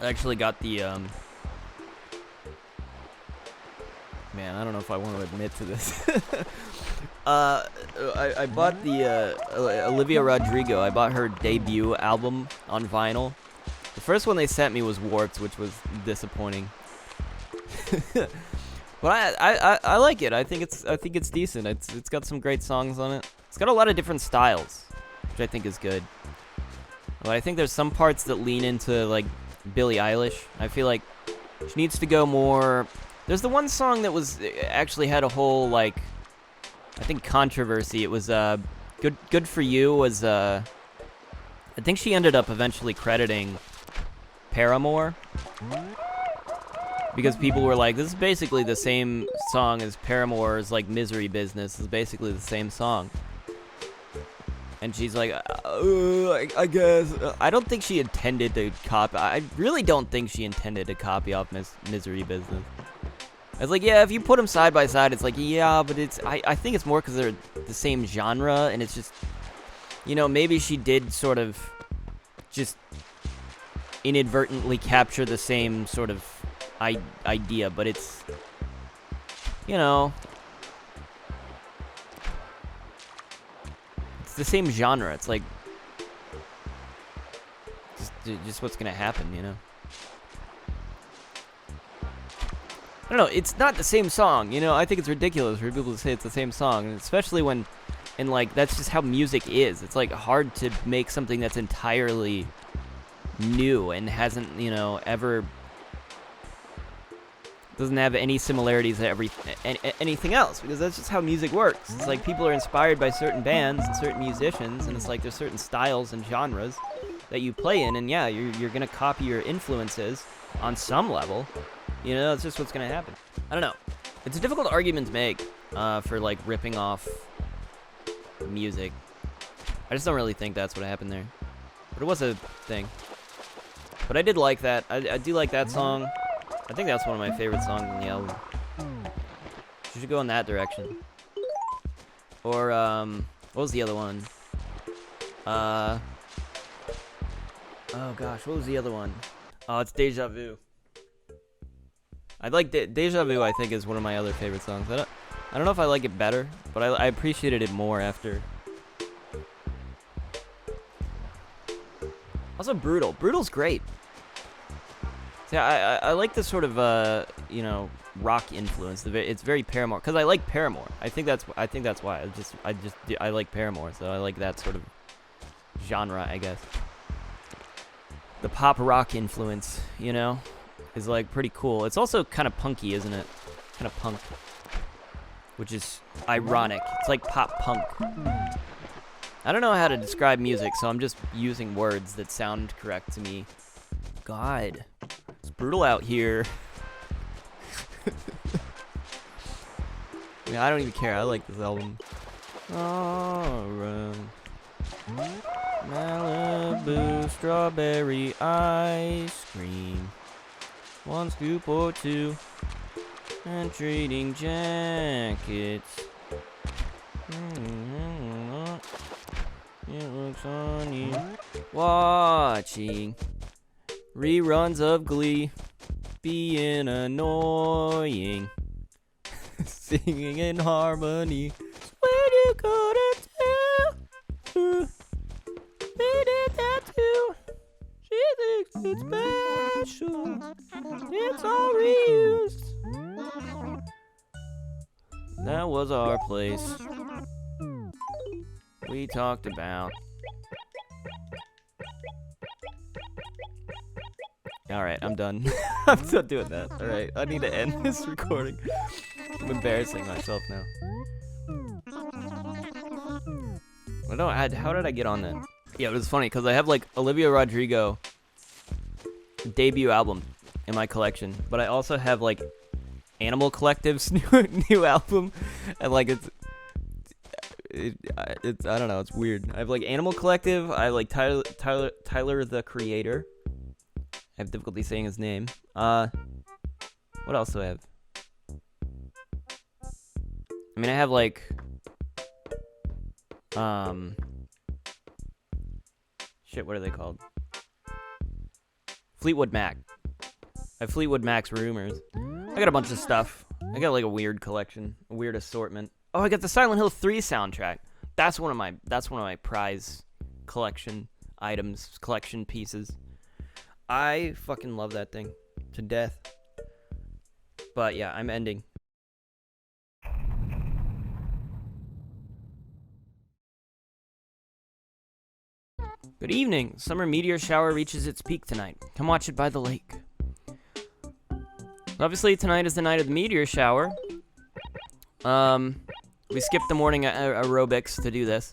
I actually got the, man, I don't know if I want to admit to this. I bought the, Olivia Rodrigo. I bought her debut album on vinyl. The first one they sent me was Warped, which was disappointing. But I like it. I think it's decent. It's got some great songs on it. It's got a lot of different styles, which I think is good. But I think there's some parts that lean into like Billie Eilish. I feel like she needs to go more. There's the one song that was actually had a whole like I think controversy. It was Good For You was I think she ended up eventually crediting Paramore. Because people were like, this is basically the same song as Paramore's, like, Misery Business. It's basically the same song. And she's like, I guess. I don't think she intended to copy. I really don't think she intended to copy off Misery Business. I was like, yeah, if you put them side by side, it's like, yeah, but it's. I think it's more because they're the same genre, and it's just, you know, maybe she did sort of just inadvertently capture the same sort of idea, but it's, you know, it's the same genre. It's like just what's gonna happen, you know. I don't know. It's not the same song, you know. I think it's ridiculous for people to say it's the same song, and especially when, and like that's just how music is. It's like hard to make something that's entirely new and hasn't, you know, ever. Doesn't have any similarities to anything else, because that's just how music works. It's like people are inspired by certain bands and certain musicians, and it's like there's certain styles and genres that you play in, and yeah, you're gonna copy your influences on some level. You know, that's just what's gonna happen. I don't know. It's a difficult argument to make for like ripping off music. I just don't really think that's what happened there, but it was a thing. But I did like that. I do like that song. I think that's one of my favorite songs on the album. You should go in that direction. Or, what was the other one? Oh gosh, what was the other one? Oh, it's Deja Vu. I like Deja Vu, I think, is one of my other favorite songs. I don't know if I like it better, but I appreciated it more after. Also, Brutal. Brutal's great. Yeah, I like this sort of you know, rock influence. It's very Paramore, because I like Paramore. I think that's why. I like Paramore, so I like that sort of genre, I guess. The pop rock influence, you know, is like pretty cool. It's also kind of punky, isn't it? Kind of punk, which is ironic. It's like pop punk. I don't know how to describe music, so I'm just using words that sound correct to me. God. It's brutal out here. I mean, I don't even care. I like this album. Alright. Malibu strawberry ice cream. 1 scoop or 2. And trading jackets. It looks on you. Watching reruns of Glee, being annoying, singing in harmony. Where you gonna tell? We did that too. She thinks it's special. It's all reused. That was our place. We talked about. Alright, I'm done. I'm still doing that. Alright, I need to end this recording. I'm embarrassing myself now. How did I get on that? Yeah, it was funny, because I have, like, Olivia Rodrigo debut album in my collection, but I also have, like, Animal Collective's new album, and, like, it's I don't know, it's weird. I have, like, Animal Collective, I have, like, Tyler the Creator. I have difficulty saying his name. What else do I have? I mean, I have like, shit, what are they called? Fleetwood Mac. I Fleetwood Mac's Rumors. I got a bunch of stuff. I got like a weird collection, a weird assortment. Oh, I got the Silent Hill 3 soundtrack. That's one of my prize collection items, collection pieces. I fucking love that thing to death. But yeah, I'm ending. Good evening. Summer meteor shower reaches its peak tonight. Come watch it by the lake. Obviously, tonight is the night of the meteor shower. We skipped the morning aerobics to do this.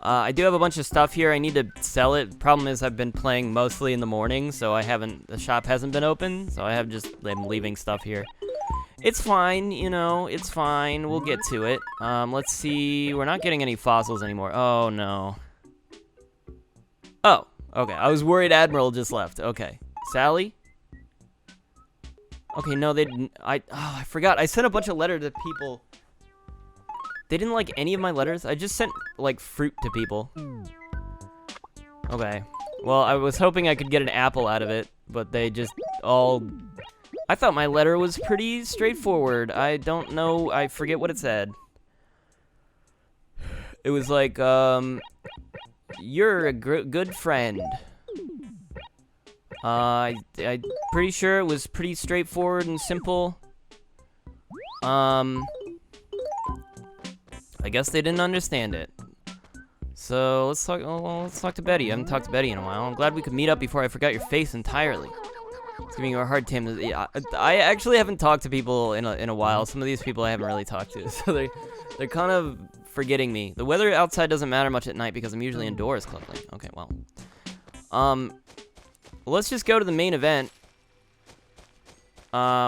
I do have a bunch of stuff here. I need to sell it. Problem is, I've been playing mostly in the morning, so the shop hasn't been open, so I'm leaving stuff here. It's fine, you know, it's fine. We'll get to it. Let's see. We're not getting any fossils anymore. Oh, no. Oh, okay. I was worried Admiral just left. Okay. Sally? Okay, no, they didn't. I forgot. I sent a bunch of letters to people. They didn't like any of my letters. I just sent, like, fruit to people. Okay. Well, I was hoping I could get an apple out of it, but they just all... I thought my letter was pretty straightforward. I don't know. I forget what it said. It was like, you're a good friend. I'm pretty sure it was pretty straightforward and simple. I guess they didn't understand it. So let's talk to Betty. I haven't talked to Betty in a while. I'm glad we could meet up before I forgot your face entirely. It's giving you a hard time. I actually haven't talked to people in a while. Some of these people I haven't really talked to, so they're kind of forgetting me. The weather outside doesn't matter much at night because I'm usually indoors clubbing. Okay, well. Let's just go to the main event,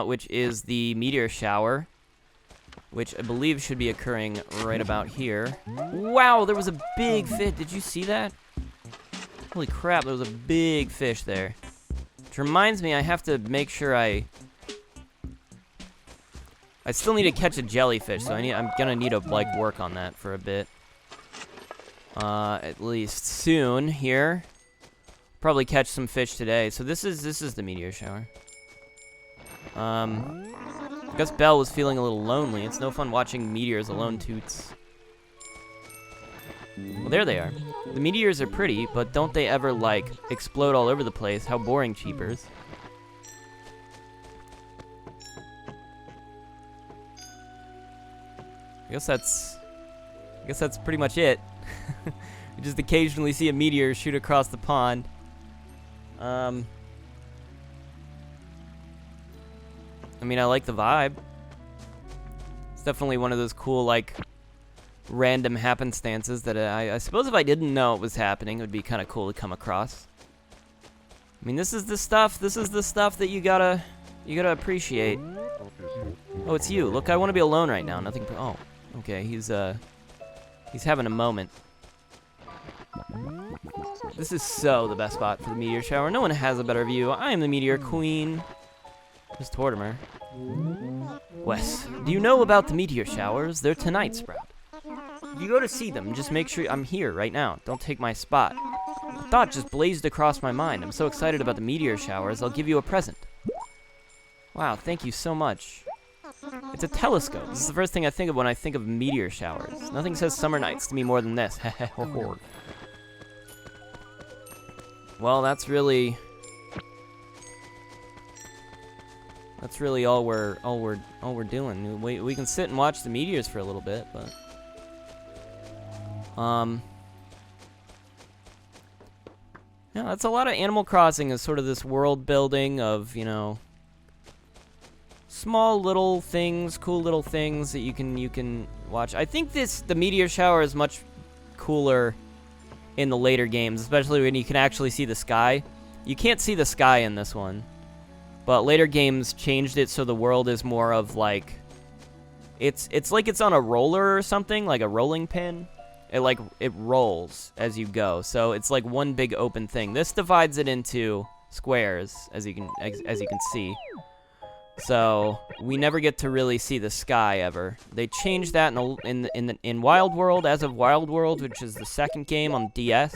which is the meteor shower, which I believe should be occurring right about here. Wow, there was a big fish. Did you see that? Holy crap, there was a big fish there. Which reminds me, I have to make sure I still need to catch a jellyfish, so I'm gonna need to, like, work on that for a bit. At least soon here. Probably catch some fish today. So this is the meteor shower. I guess Belle was feeling a little lonely. It's no fun watching meteors alone, toots. Well, there they are. The meteors are pretty, but don't they ever, like, explode all over the place? How boring, cheapers. I guess that's pretty much it. You just occasionally see a meteor shoot across the pond. I mean, I like the vibe. It's definitely one of those cool, like, random happenstances that I suppose if I didn't know it was happening, it would be kind of cool to come across. I mean, this is the stuff that you gotta appreciate. Oh, it's you. Look, I want to be alone right now. Nothing. Oh, okay. He's having a moment. This is so the best spot for the meteor shower. No one has a better view. I am the meteor queen. Miss Tortimer. Wes, do you know about the meteor showers? They're tonight, Sprout. If you go to see them, just make sure I'm here right now. Don't take my spot. A thought just blazed across my mind. I'm so excited about the meteor showers, I'll give you a present. Wow, thank you so much. It's a telescope. This is the first thing I think of when I think of meteor showers. Nothing says summer nights to me more than this. Well, that's really all we're doing. We can sit and watch the meteors for a little bit, but yeah, that's a lot of Animal Crossing is sort of this world building of, you know, small little things, cool little things that you can watch. I think the meteor shower is much cooler in the later games, especially when you can actually see the sky. You can't see the sky in this one, but later games changed it so the world is more of like, it's like it's on a roller or something, like a rolling pin. It rolls as you go, so it's like one big open thing. This divides it into squares, as you can see. So we never get to really see the sky ever. They changed that in Wild World, as of Wild World, which is the second game on DS.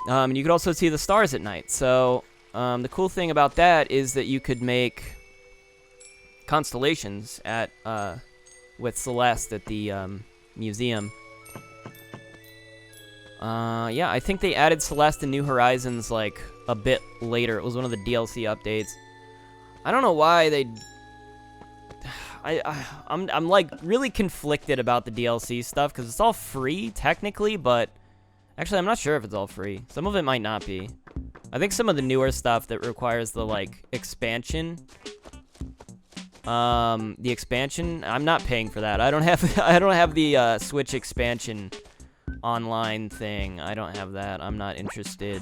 And you could also see the stars at night. So The cool thing about that is that you could make constellations at with Celeste at the museum. Yeah, I think they added Celeste and New Horizons like a bit later. It was one of the DLC updates. I don't know why they. I'm like really conflicted about the DLC stuff because it's all free technically, but actually I'm not sure if it's all free. Some of it might not be. I think some of the newer stuff that requires the like expansion. The expansion, I'm not paying for that. I don't have the Switch expansion online thing. I don't have that. I'm not interested.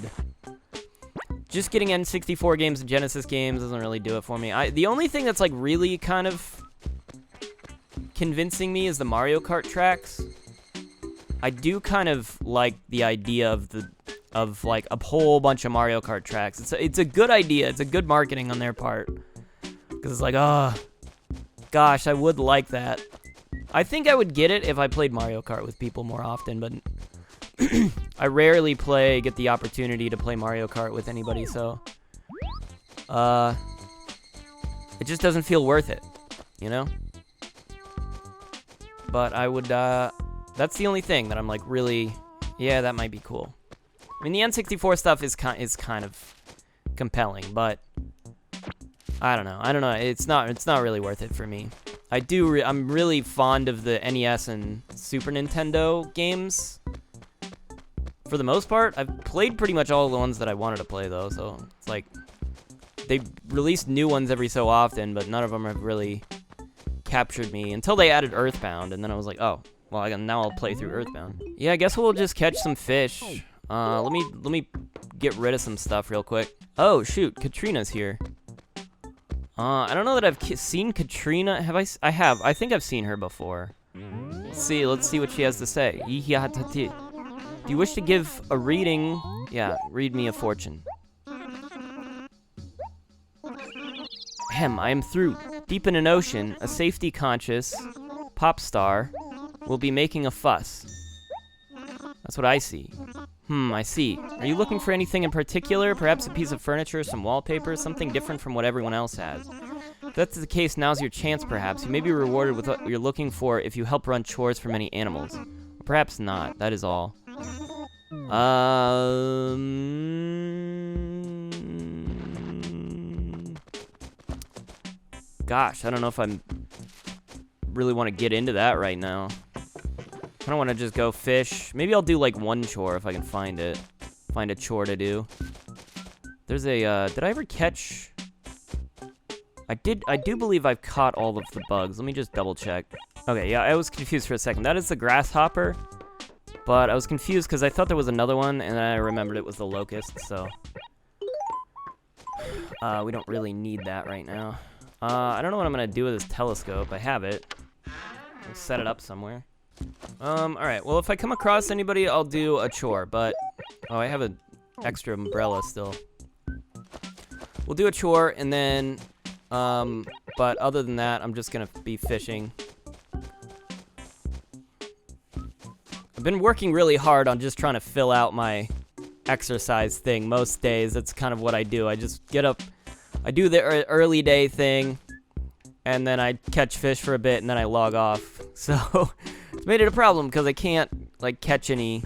Just getting N64 games and Genesis games doesn't really do it for me. The only thing that's like really kind of convincing me is the Mario Kart tracks. I do kind of like the idea of like a whole bunch of Mario Kart tracks. It's a good idea. It's a good marketing on their part. Because it's like, oh, gosh, I would like that. I think I would get it if I played Mario Kart with people more often, but I rarely get the opportunity to play Mario Kart with anybody, so it just doesn't feel worth it, you know? But I would, that's the only thing that I'm like really, yeah, that might be cool. I mean, the N64 stuff is kind of compelling, but I don't know. It's not really worth it for me. I'm really fond of the NES and Super Nintendo games. For the most part, I've played pretty much all the ones that I wanted to play, though, so it's like they release new ones every so often, but none of them have really captured me until they added Earthbound, and then I was like, oh, well, now I'll play through Earthbound. Yeah, I guess we'll just catch some fish. Let me get rid of some stuff real quick. Oh, shoot, Katrina's here. I don't know that I've seen Katrina. Have I? I have. I think I've seen her before. Let's see what she has to say. Do you wish to give a reading? Yeah, read me a fortune. I am through. Deep in an ocean, a safety-conscious pop star will be making a fuss. That's what I see. I see. Are you looking for anything in particular? Perhaps a piece of furniture, some wallpaper, something different from what everyone else has. If that's the case, now's your chance, perhaps. You may be rewarded with what you're looking for if you help run chores for many animals. Or perhaps not. That is all. Gosh, I don't know if I really want to get into that right now. I don't want to just go fish. Maybe I'll do like one chore if I can find it. Find a chore to do. There's a, did I ever catch? I do believe I've caught all of the bugs. Let me just double check. Okay, yeah, I was confused for a second. That is the grasshopper. But I was confused because I thought there was another one, and then I remembered it was the locust, so. We don't really need that right now. I don't know what I'm going to do with this telescope. I have it. I'll set it up somewhere. Alright, well, if I come across anybody, I'll do a chore, but... Oh, I have an extra umbrella still. We'll do a chore, and then... But other than that, I'm just gonna be fishing. I've been working really hard on just trying to fill out my exercise thing most days. That's kind of what I do. I just get up, I do the early day thing, and then I catch fish for a bit, and then I log off. So... It's made it a problem because I can't like catch any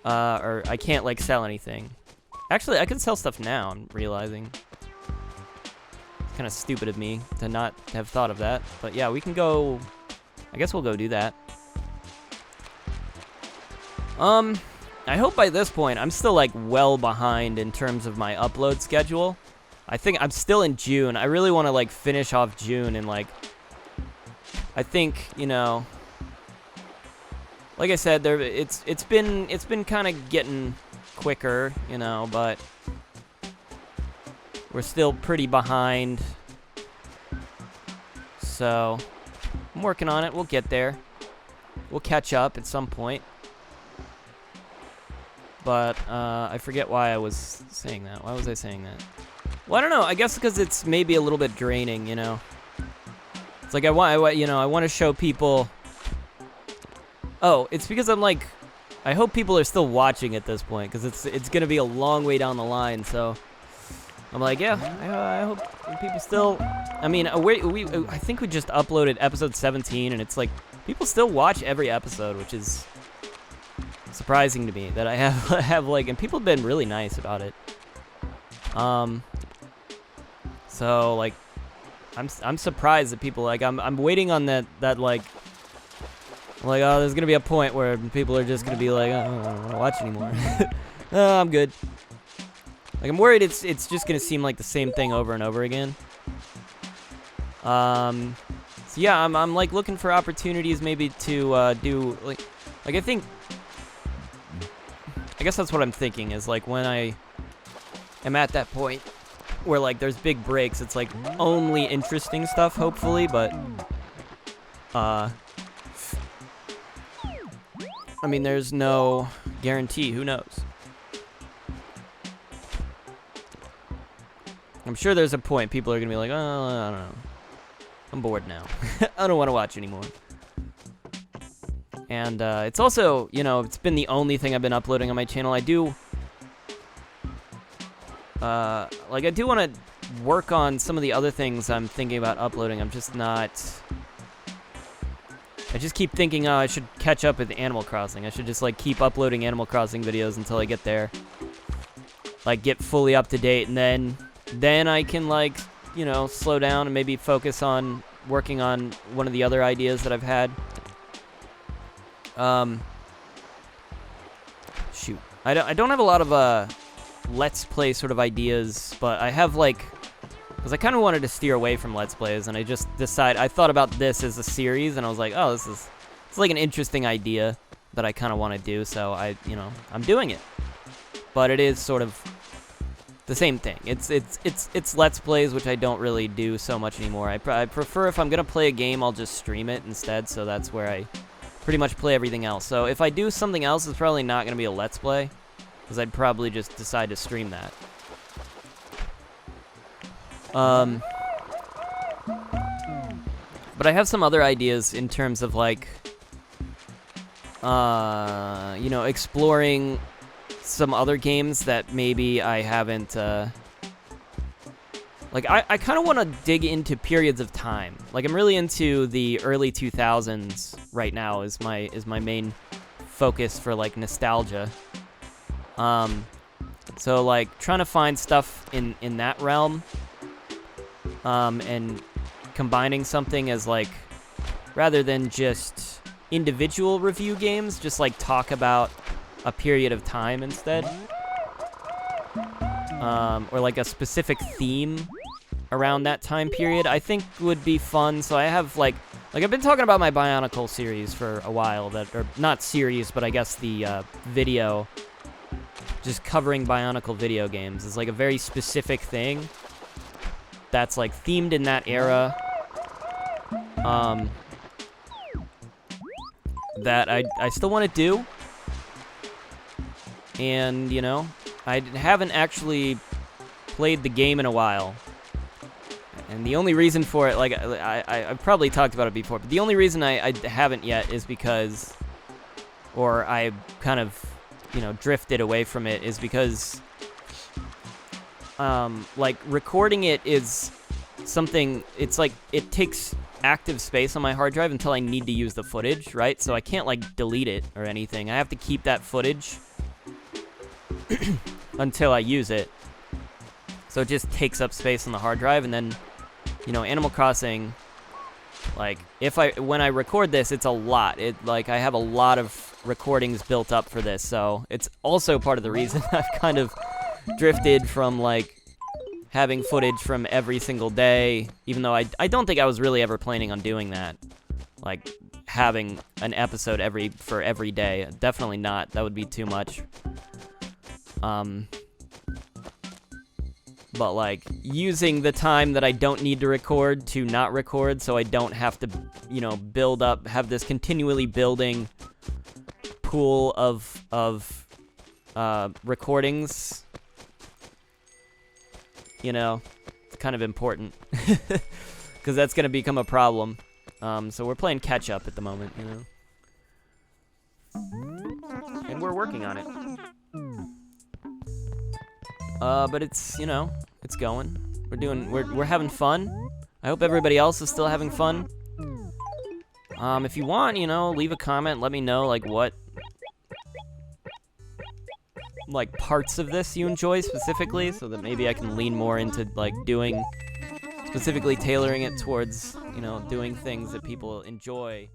or I can't like sell anything. Actually, I could sell stuff now, I'm realizing. It's kind of stupid of me to not have thought of that. But yeah, we can go, I guess we'll go do that. I hope by this point I'm still like well behind in terms of my upload schedule. I think I'm still in June. I really want to like finish off June and like I think, you know, like I said, it's been kind of getting quicker, you know, but we're still pretty behind. So, I'm working on it. We'll get there. We'll catch up at some point. But I forget why I was saying that. Why was I saying that? Well, I don't know. I guess because it's maybe a little bit draining, you know. It's like I want to show people. Oh, it's because I'm like, I hope people are still watching at this point, because it's gonna be a long way down the line. So I'm like, yeah, I hope people still. I mean, I think we just uploaded episode 17, and it's like people still watch every episode, which is surprising to me that I have like, and people have been really nice about it. So like, I'm surprised that people like, I'm waiting on that like. Like, oh, there's gonna be a point where people are just gonna be like, oh, I don't want to watch anymore. Oh, I'm good. Like, I'm worried it's just gonna seem like the same thing over and over again. So yeah, I'm like looking for opportunities maybe to do like I guess that's what I'm thinking is like when I am at that point where like there's big breaks, it's like only interesting stuff, hopefully, but I mean, there's no guarantee. Who knows? I'm sure there's a point people are going to be like, oh, I don't know. I'm bored now. I don't want to watch anymore. And it's also, you know, it's been the only thing I've been uploading on my channel. I do want to work on some of the other things I'm thinking about uploading. I'm just not... I just keep thinking, oh, I should catch up with Animal Crossing. I should just, like, keep uploading Animal Crossing videos until I get there. Like, get fully up to date, and then I can, like, you know, slow down and maybe focus on working on one of the other ideas that I've had. Shoot. I don't have a lot of, Let's Play sort of ideas, but I have, like... Because I kind of wanted to steer away from Let's Plays, and I just decided... I thought about this as a series, and I was like, oh, it's like an interesting idea that I kind of want to do, so I'm doing it. But it is sort of the same thing. It's Let's Plays, which I don't really do so much anymore. I prefer if I'm going to play a game, I'll just stream it instead, so that's where I pretty much play everything else. So if I do something else, it's probably not going to be a Let's Play, because I'd probably just decide to stream that. But I have some other ideas in terms of, like, you know, exploring some other games that maybe I haven't, like, I kind of want to dig into periods of time. Like, I'm really into the early 2000s right now is my main focus for, like, nostalgia. So, like, trying to find stuff in that realm. And combining something as, like, rather than just individual review games, just, like, talk about a period of time instead. Or, like, a specific theme around that time period, I think would be fun. So I have, like I've been talking about my Bionicle series for a while, or not series, but I guess the video, just covering Bionicle video games is, like, a very specific thing that's, like, themed in that era, that I still want to do, and, you know, I haven't actually played the game in a while, and the only reason for it, like, I've probably talked about it before, but the only reason I haven't yet is because, or I kind of, you know, drifted away from it, is because... like, recording it is something, it's like, it takes active space on my hard drive until I need to use the footage, right? So I can't, like, delete it or anything. I have to keep that footage until I use it. So it just takes up space on the hard drive, and then, you know, Animal Crossing, like, when I record this, it's a lot. Like, I have a lot of recordings built up for this, so it's also part of the reason I've kind of drifted from, like, having footage from every single day, even though I don't think I was really ever planning on doing that, like, having an episode for every day. Definitely not. That would be too much. But, like, using the time that I don't need to record to not record, so I don't have to, you know, have this continually building pool of recordings. You know, it's kind of important, because that's going to become a problem. So we're playing catch-up at the moment, you know. And working on it. But it's, you know, it's going. We're having fun. I hope everybody else is still having fun. If you want, you know, leave a comment, let me know, like, what, like, parts of this you enjoy specifically, so that maybe I can lean more into, like, specifically tailoring it towards, you know, doing things that people enjoy.